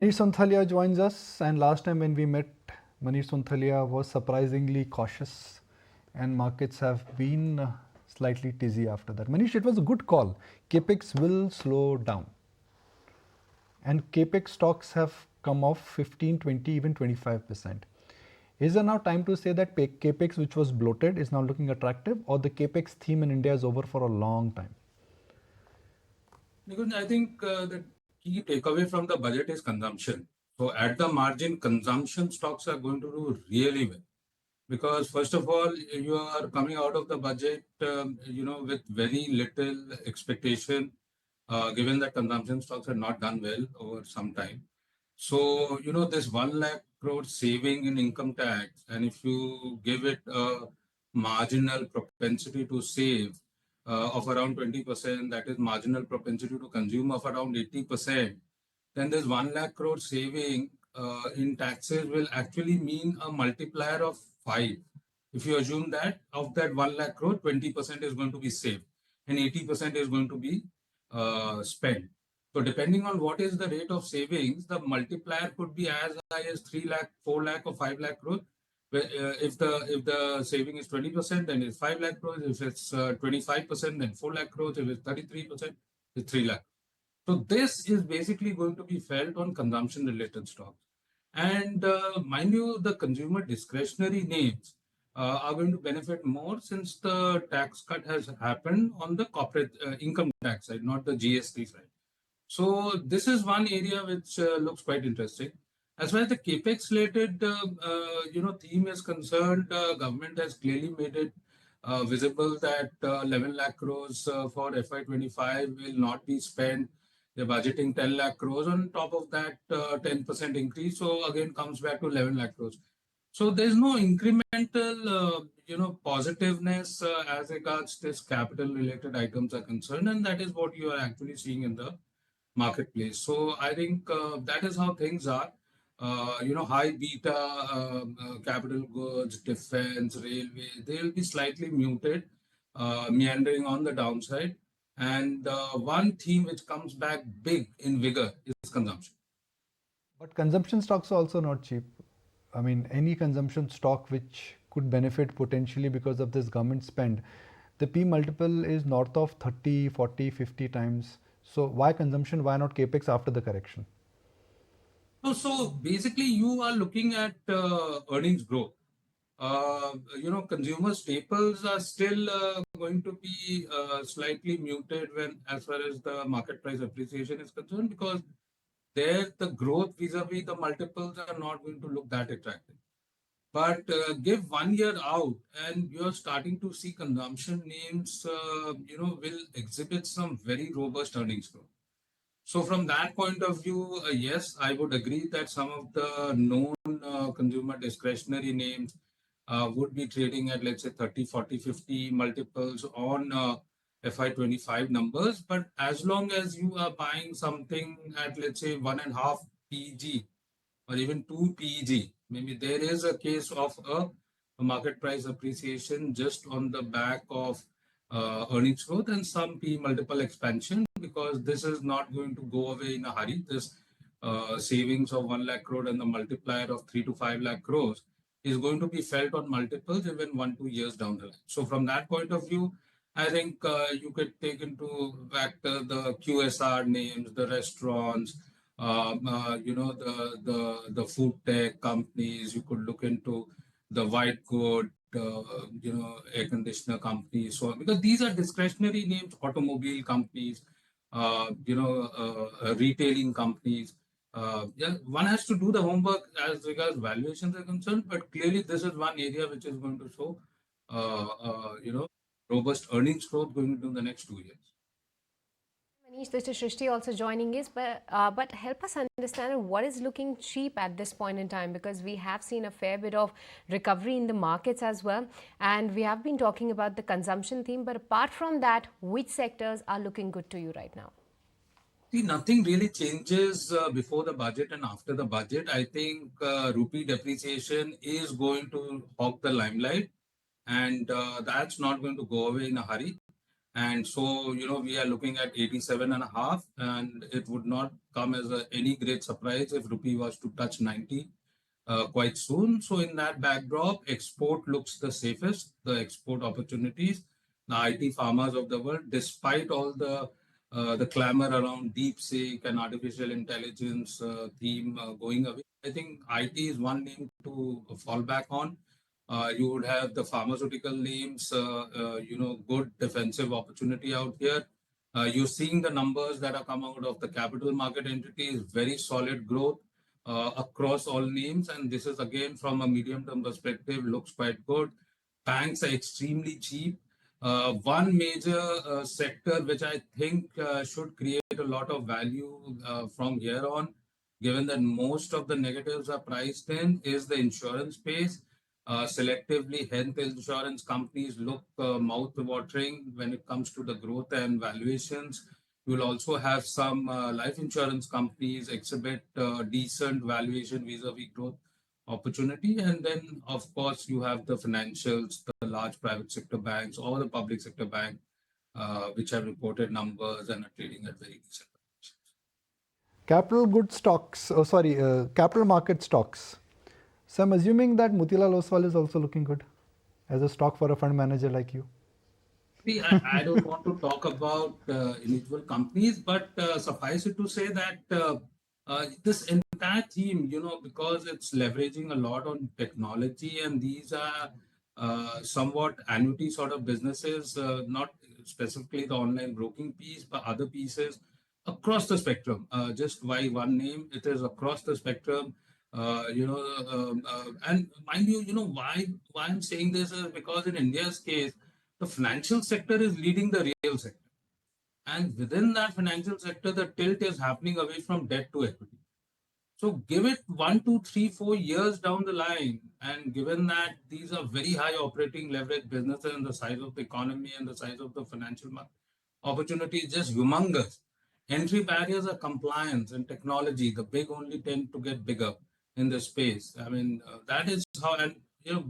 Manish Sonthalia joins us, and last time when we met, Manish Sonthalia was surprisingly cautious, and markets have been slightly dizzy after that. Manish, it was a good call. Capex will slow down, and Capex stocks have come off 15, 20, even 25%. Is there now time to say that Capex, which was bloated, is now looking attractive, or the Capex theme in India is over for a long time? Because I think the key takeaway from the budget is consumption. So at the margin, consumption stocks are going to do really well. Because first of all, you are coming out of the budget, with very little expectation, given that consumption stocks have not done well over some time. So, this 1 lakh crore saving in income tax, and if you give it a marginal propensity to save of around 20%, that is marginal propensity to consume of around 80%, then this 1 lakh crore saving in taxes will actually mean a multiplier of 5. If you assume that of that 1 lakh crore, 20% is going to be saved and 80% is going to be spent. So depending on what is the rate of savings, the multiplier could be as high as 3 lakh, 4 lakh or 5 lakh crore. If the saving is 20%, then it's 5 lakh crores. If it's 25%, then 4 lakh crores. If it's 33%, it's 3 lakh. So this is basically going to be felt on consumption related stocks. And mind you, the consumer discretionary names are going to benefit more since the tax cut has happened on the corporate income tax side, not the GST side. So this is one area which looks quite interesting. As far as the capex related, theme is concerned, government has clearly made it visible that 11 lakh crores for FY25 will not be spent. They're budgeting 10 lakh crores. On top of that, 10% increase. So again, comes back to 11 lakh crores. So there's no incremental, positiveness as regards this capital related items are concerned, and that is what you are actually seeing in the marketplace. So I think that is how things are. High beta capital goods, defense, railway, they will be slightly muted, meandering on the downside. And one theme which comes back big in vigor is consumption. But consumption stocks are also not cheap. I mean, any consumption stock which could benefit potentially because of this government spend, the P multiple is north of 30, 40, 50 times. So why consumption? Why not capex after the correction? So basically, you are looking at earnings growth. Consumer staples are still going to be slightly muted when, as far as the market price appreciation is concerned, because there the growth vis-a-vis the multiples are not going to look that attractive. But give 1 year out, and you're starting to see consumption names, will exhibit some very robust earnings growth. So from that point of view, yes, I would agree that some of the known consumer discretionary names would be trading at, let's say, 30, 40, 50 multiples on FY25 numbers. But as long as you are buying something at, let's say, 1.5 PG or even 2 PG, maybe there is a case of a market price appreciation just on the back of earnings growth and some P multiple expansion, because this is not going to go away in a hurry. This savings of 1 lakh crore and the multiplier of 3 to 5 lakh crores is going to be felt on multiples even 1, 2 years down the line. So from that point of view, I think you could take into factor the QSR names, the restaurants, the food tech companies. You could look into the white good, air conditioner companies. So because these are discretionary names, automobile companies, retailing companies. Yeah, one has to do the homework as regards valuations are concerned, but clearly this is one area which is going to show, robust earnings growth going into the next 2 years. Manish, this is Shrishti also joining us, but help us understand what is looking cheap at this point in time, because we have seen a fair bit of recovery in the markets as well, and we have been talking about the consumption theme. But apart from that, which sectors are looking good to you right now? See, nothing really changes before the budget and after the budget. I think rupee depreciation is going to hog the limelight, and that's not going to go away in a hurry. And so, we are looking at 87 and a half, and it would not come as any great surprise if rupee was to touch 90 quite soon. So in that backdrop, export looks the safest, the export opportunities, the IT farmers of the world, despite all the clamor around deep seek and artificial intelligence theme going away. I think IT is one name to fall back on. You would have the pharmaceutical names, good defensive opportunity out here. You're seeing the numbers that are come out of the capital market entities, very solid growth across all names. And this is again from a medium term perspective, looks quite good. Banks are extremely cheap. One major sector which I think should create a lot of value from here on, given that most of the negatives are priced in, is the insurance space. Selectively, health insurance companies look mouth-watering when it comes to the growth and valuations. You will also have some life insurance companies exhibit decent valuation vis-a-vis growth opportunity. And then, of course, you have the financials, the large private sector banks or the public sector bank, which have reported numbers and are trading at very decent valuations. Capital good stocks, capital market stocks. So I'm assuming that Motilal Oswal is also looking good as a stock for a fund manager like you. See, I don't want to talk about individual companies, but suffice it to say that this entire theme, because it's leveraging a lot on technology, and these are somewhat annuity sort of businesses, not specifically the online broking piece, but other pieces across the spectrum. Just why one name, it is across the spectrum. And mind you, why I'm saying this is because in India's case, the financial sector is leading the real sector. And within that financial sector, the tilt is happening away from debt to equity. So give it 1, 2, 3, 4 years down the line, and given that these are very high operating leverage businesses and the size of the economy and the size of the financial market, opportunity is just humongous. Entry barriers are compliance and technology. The big only tend to get bigger in this space. I mean, that is how, and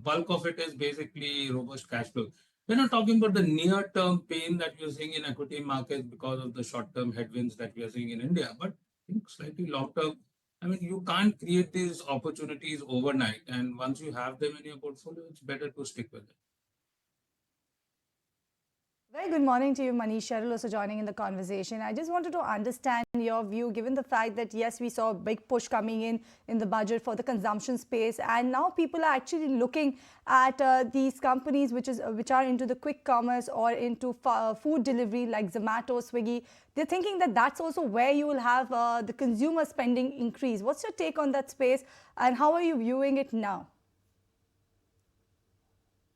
bulk of it is basically robust cash flow. We're not talking about the near-term pain that we're seeing in equity markets because of the short-term headwinds that we are seeing in India, but I think slightly long-term. I mean, you can't create these opportunities overnight, and once you have them in your portfolio, it's better to stick with them. Very good morning to you, Manish. Cheryl also joining in the conversation. I just wanted to understand your view, given the fact that yes, we saw a big push coming in the budget for the consumption space, and now people are actually looking at these companies which are into the quick commerce or into food delivery like Zomato, Swiggy. They're thinking that that's also where you will have the consumer spending increase. What's your take on that space, and how are you viewing it now?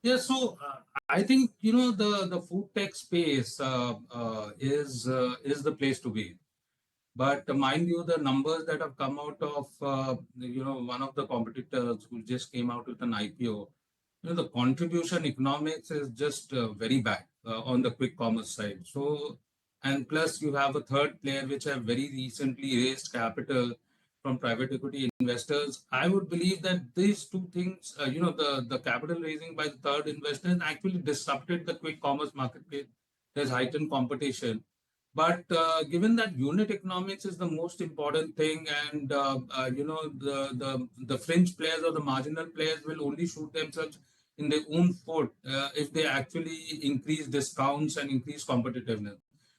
Yeah, so I think the food tech space is the place to be. But mind you, the numbers that have come out of one of the competitors who just came out with an IPO, the contribution economics is just very bad on the quick commerce side. So, and plus you have a third player which have very recently raised capital from private equity investors. I would believe that these two things, the capital raising by the third investor actually disrupted the quick commerce marketplace. There's heightened competition. But given that unit economics is the most important thing, and the fringe players or the marginal players will only shoot themselves in their own foot if they actually increase discounts and increase competitiveness.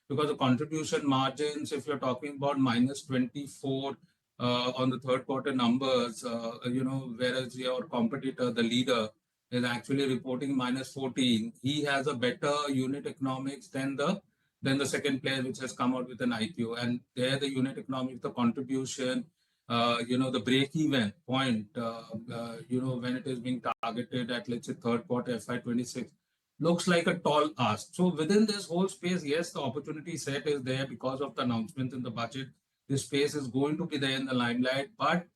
Because the contribution margins, if you're talking about -24 on the third quarter numbers, whereas your competitor, the leader, is actually reporting -14, he has a better unit economics than the second player which has come out with an IPO. And there the unit economics, the contribution, the break-even point, when it is being targeted at, let's say, third quarter FY26, looks like a tall ask. So within this whole space, yes, the opportunity set is there because of the announcements in the budget. This space is going to be there in the limelight, but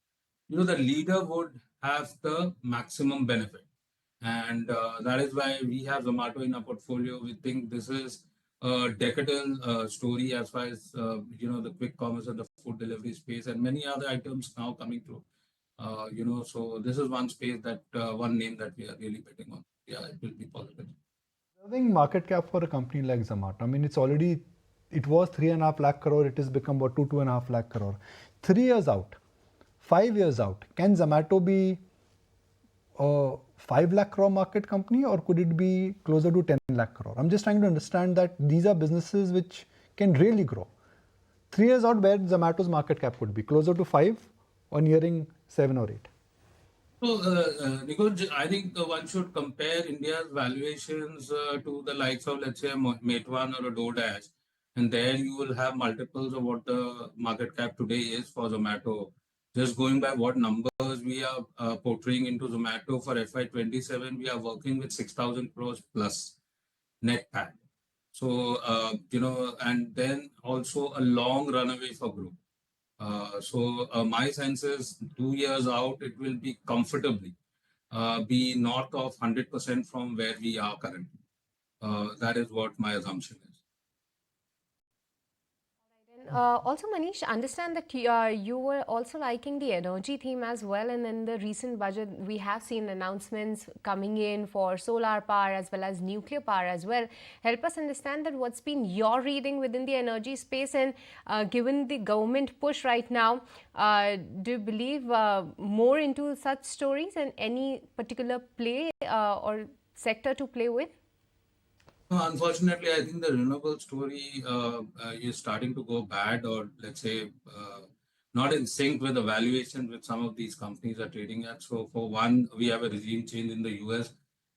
the leader would have the maximum benefit. And that is why we have Zomato in our portfolio. We think this is a decadal story as far as the quick commerce and the food delivery space, and many other items now coming through. So this is one space that one name that we are really betting on. Yeah, it will be positive. Serving market cap for a company like Zomato. I mean, it was 3.5 lakh crore, it has become about 2.5 lakh crore. 3 years out, 5 years out, can Zomato be a 5 lakh crore market company, or could it be closer to 10 lakh crore? I'm just trying to understand that these are businesses which can really grow. 3 years out, where Zomato's market cap could be closer to 5 or nearing 7 or 8. So, Nikunj, I think one should compare India's valuations to the likes of, let's say, a Meituan or a DoorDash, and there you will have multiples of what the market cap today is for Zomato. Just going by what numbers we are portraying into Zomato for FY27, we are working with 6,000 crores plus net PAT. So, and then also a long runaway for growth. My sense is 2 years out, it will be comfortably be north of 100% from where we are currently. That is what my assumption is. Also, Manish, understand that you were also liking the energy theme as well. And in the recent budget, we have seen announcements coming in for solar power as well as nuclear power as well. Help us understand that what's been your reading within the energy space, and given the government push right now, do you believe more into such stories and any particular play or sector to play with? No, unfortunately, I think the renewable story is starting to go bad, or let's say not in sync with the valuation which some of these companies are trading at. So, for one, we have a regime change in the US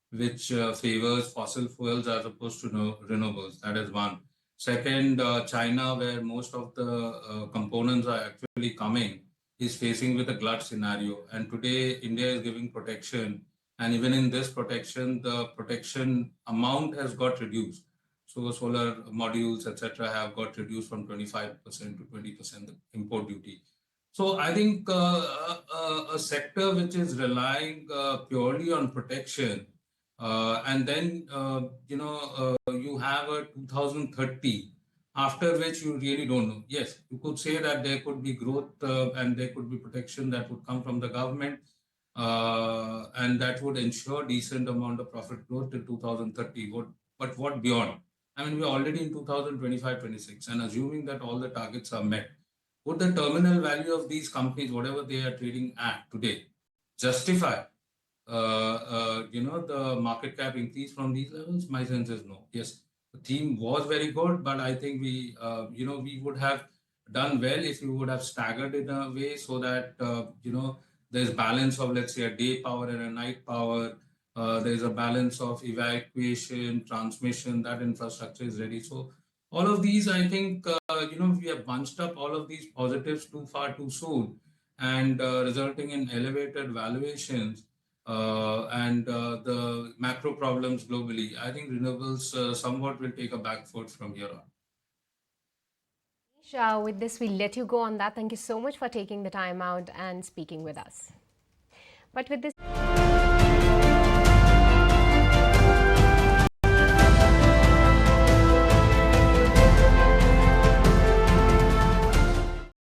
which favors fossil fuels as opposed to renewables. That is one. Second, China, where most of the components are actually coming, is facing with a glut scenario. And today, India is giving protection, and even in this protection, the protection amount has got reduced. So solar modules, etc., have got reduced from 25% to 20% import duty. So I think a sector which is relying purely on protection, and then you have a 2030, after which you really don't know. Yes, you could say that there could be growth and there could be protection that would come from the government, and that would ensure decent amount of profit growth till 2030. But what beyond? I mean, we're already in 2025-26, and assuming that all the targets are met, would the terminal value of these companies, whatever they are trading at today, justify the market cap increase from these levels? My sense is no. Yes, the theme was very good, but I think we would have done well if we would have staggered in a way so that there's balance of, let's say, a day power and a night power. There's a balance of evacuation, transmission, that infrastructure is ready. So all of these, I think, we have bunched up all of these positives too far too soon, and resulting in elevated valuations and the macro problems globally. I think renewables somewhat will take a back foot from here on. With this, we'll let you go on that. Thank you so much for taking the time out and speaking with us. But with this...